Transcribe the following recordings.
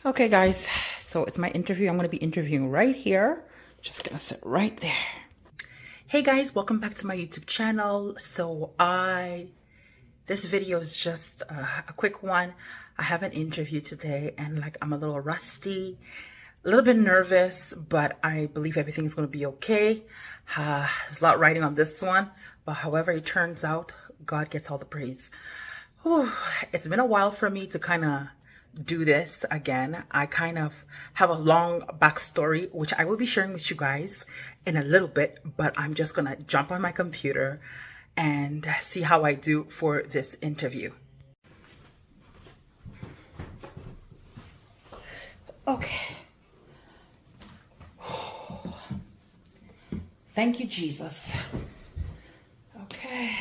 Okay, guys, so it's my interview. I'm going to be interviewing right here. Just going to sit right there. Hey guys, welcome back to my YouTube channel. This video is just a quick one. I have an interview today and I'm a little rusty, a little bit nervous, but I believe everything's going to be okay. There's a lot riding on this one, but however it turns out, God gets all the praise. Whew, it's been a while for me to kind of do this again. I kind of have a long backstory, which I will be sharing with you guys in a little bit, but I'm just gonna jump on my computer and see how I do for this interview. Okay. Thank you, Jesus. Okay.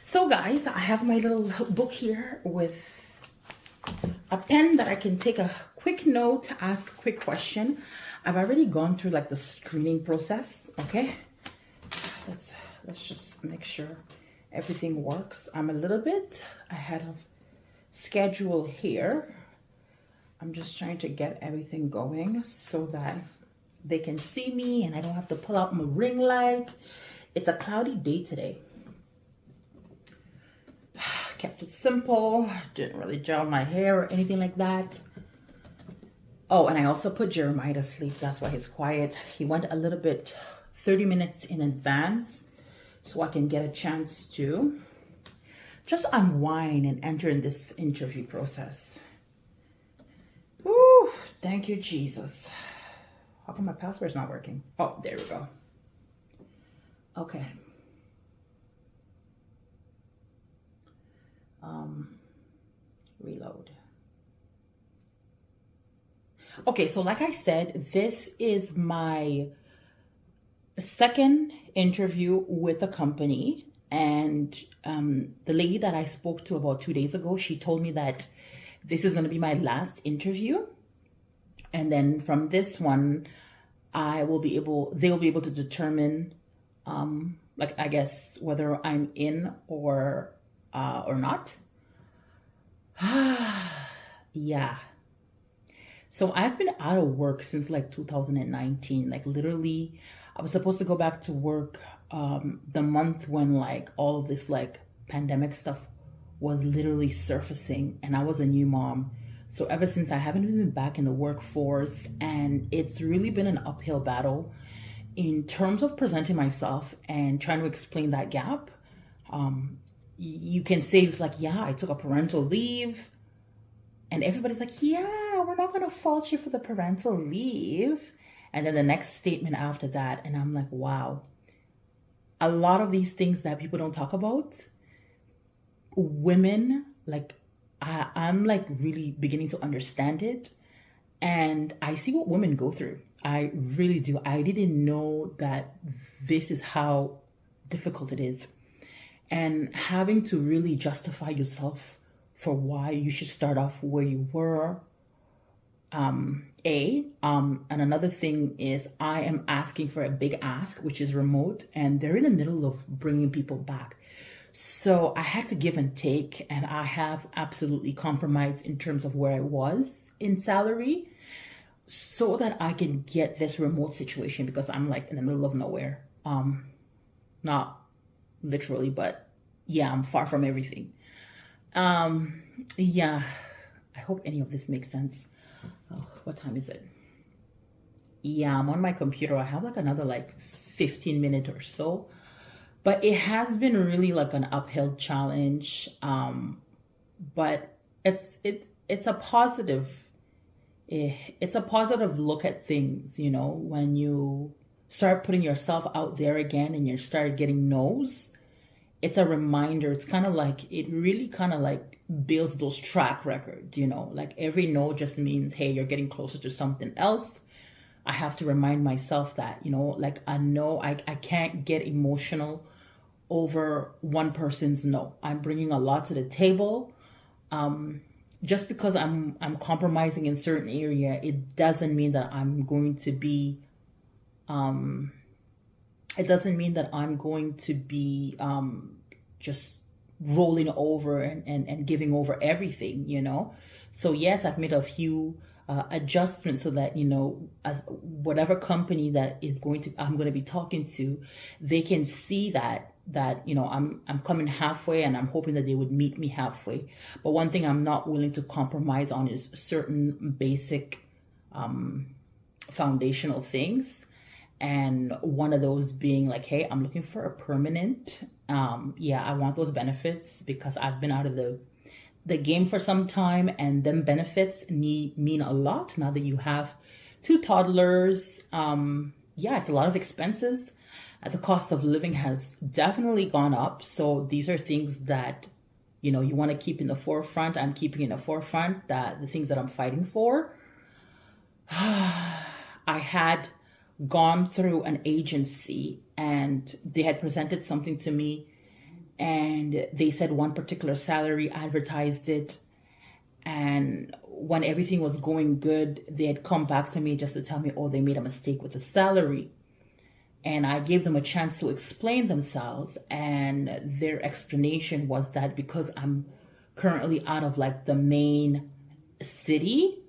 So guys, I have my little book here with a pen that I can take a quick note, ask a quick question. I've already gone through the screening process. Okay, let's just make sure everything works. I'm a little bit ahead of schedule here. I'm just trying to get everything going so that they can see me and I don't have to pull out my ring light. It's a cloudy day today. Kept it simple, didn't really gel my hair or anything like that. Oh, and I also put Jeremiah to sleep. That's why he's quiet. He went a little bit 30 minutes in advance so I can get a chance to just unwind and enter in this interview process. Woo, thank you, Jesus. How come my password's not working? Oh, there we go. Okay. Reload. Okay, so like I said, this is my second interview with the company, and the lady that I spoke to about 2 days ago, she told me that this is going to be my last interview, and then from this one they will be able to determine I guess whether I'm in or not. Yeah. So I've been out of work since 2019. Literally, I was supposed to go back to work the month when all of this pandemic stuff was literally surfacing, and I was a new mom. So ever since, I haven't been back in the workforce, and it's really been an uphill battle in terms of presenting myself and trying to explain that gap. You can say it's yeah, I took a parental leave, and everybody's yeah, we're not going to fault you for the parental leave. And then the next statement after that, and I'm wow, a lot of these things that people don't talk about, women, I'm really beginning to understand it, and I see what women go through. I really do. I didn't know that this is how difficult it is. And having to really justify yourself for why you should start off where you were. And another thing is I am asking for a big ask, which is remote, and they're in the middle of bringing people back. So I had to give and take, and I have absolutely compromised in terms of where I was in salary so that I can get this remote situation, because I'm in the middle of nowhere. Not literally, but yeah, I'm far from everything. Yeah, I hope any of this makes sense. Oh, what time is it? Yeah, I'm on my computer. I have another 15 minutes or so, but it has been really an uphill challenge. But it's a positive. It's a positive look at things, when you start putting yourself out there again and you start getting no's. It's a reminder. It's kind of it really kind of builds those track records, every no just means, hey, you're getting closer to something else. I have to remind myself that, I know I can't get emotional over one person's no. I'm bringing a lot to the table. Just because I'm compromising in certain area, it doesn't mean that I'm going to be just rolling over and giving over everything, So yes, I've made a few adjustment so that, as whatever company that I'm going to be talking to, they can see that I'm coming halfway, and I'm hoping that they would meet me halfway. But one thing I'm not willing to compromise on is certain basic foundational things. And one of those being like, hey, I'm looking for a permanent, I want those benefits, because I've been out of the game for some time, and them benefits mean a lot now that you have 2 toddlers. It's a lot of expenses. The cost of living has definitely gone up. So these are things that, you want to keep in the forefront. I'm keeping in the forefront that the things that I'm fighting for. I had gone through an agency, and they had presented something to me, and they said one particular salary, advertised it, and when everything was going good, they had come back to me just to tell me, oh, they made a mistake with the salary. And I gave them a chance to explain themselves, and their explanation was that because I'm currently out of like the main city,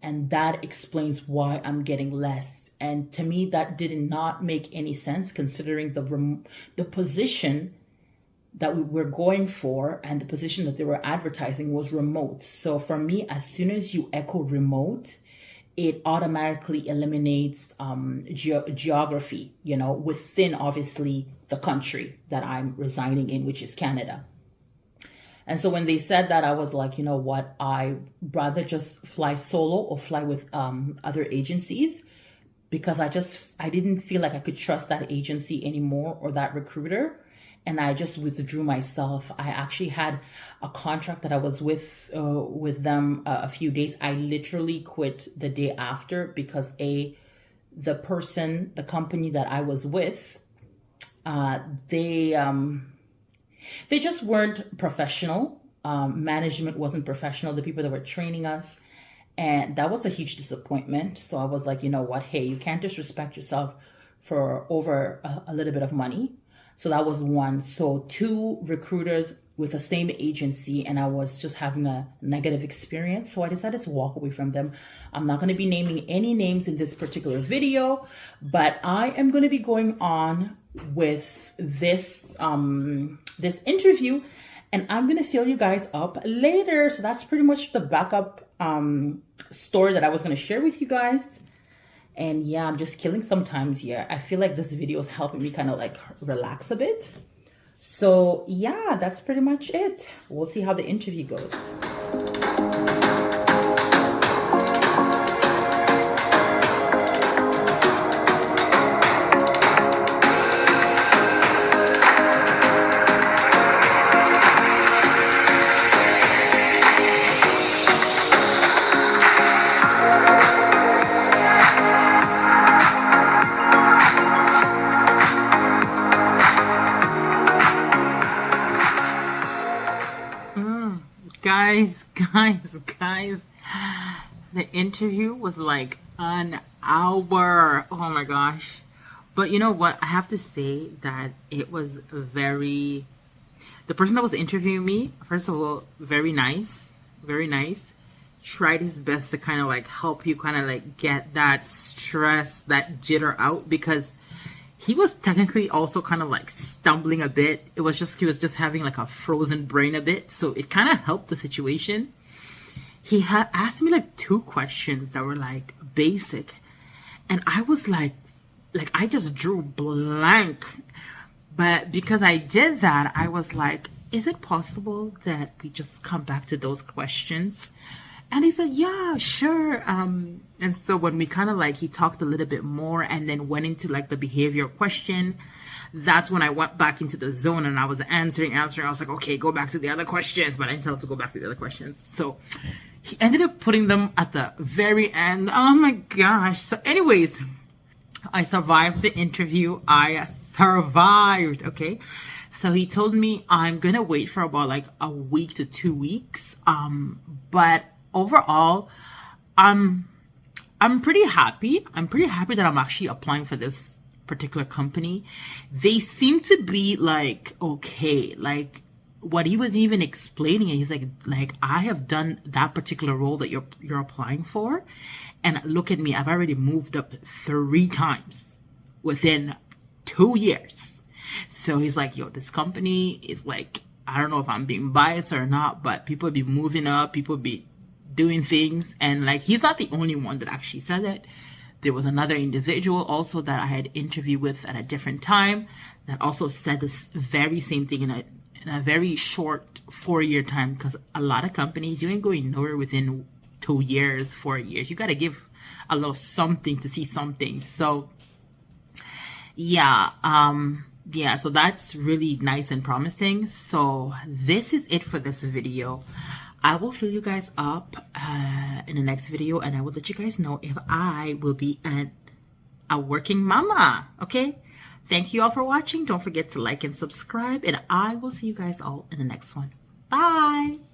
and that explains why I'm getting less. And to me, that did not make any sense, considering the position that we were going for, and the position that they were advertising was remote. So for me, as soon as you echo remote, it automatically eliminates geography, within obviously the country that I'm residing in, which is Canada. And so when they said that, I was like, you know what, I rather just fly solo or fly with other agencies, because I didn't feel like I could trust that agency anymore, or that recruiter. And I just withdrew myself. I actually had a contract that I was with them a few days. I literally quit the day after, because the company that I was with, they just weren't professional. Management wasn't professional. The people that were training us, and that was a huge disappointment. So I was like, you know what? Hey, you can't disrespect yourself for over a little bit of money. So that was one. So 2 recruiters with the same agency, and I was just having a negative experience. So I decided to walk away from them. I'm not going to be naming any names in this particular video, but I am going to be going on with this interview, and I'm going to fill you guys up later. So that's pretty much the backup story that I was going to share with you guys. And yeah, I'm just killing some time here. I feel like this video is helping me kind of like relax a bit. So yeah, that's pretty much it. We'll see how the interview goes. Guys, the interview was like an hour. Oh my gosh. But you know what? I have to say that it was the person that was interviewing me, first of all, very nice, tried his best to kind of like help you kind of like get that stress, that jitter out, because he was technically also kind of like stumbling a bit. He was just having like a frozen brain a bit. So it kind of helped the situation. He had asked me like 2 questions that were like basic. And I was like I just drew blank. But because I did that, I was like, is it possible that we just come back to those questions? And he said, yeah, sure. And so when we kind of like, he talked a little bit more and then went into like the behavior question, that's when I went back into the zone and I was answering. I was like, okay, go back to the other questions. But I didn't tell him to go back to the other questions. So he ended up putting them at the very end. Oh my gosh. So anyways, I survived the interview. I survived. Okay. So he told me I'm going to wait for about like a week to 2 weeks. But overall, I'm pretty happy. I'm pretty happy that I'm actually applying for this particular company. They seem to be like, okay, like what he was even explaining, he's like I have done that particular role that you're applying for, and look at me, I've already moved up 3 times within 2 years. So he's like, yo, this company is like, I don't know if I'm being biased or not, but people be moving up, people be doing things. And like, he's not the only one that actually said it. There was another individual also that I had interviewed with at a different time that also said this very same thing in a very short 4-year time, because a lot of companies, you ain't going nowhere within 2 years, 4 years. You got to give a little something to see something. So yeah, so that's really nice and promising. So this is it for this video. I will fill you guys up in the next video, and I will let you guys know if I will be a working mama. Okay, thank you all for watching. Don't forget to like and subscribe, and I will see you guys all in the next one. Bye.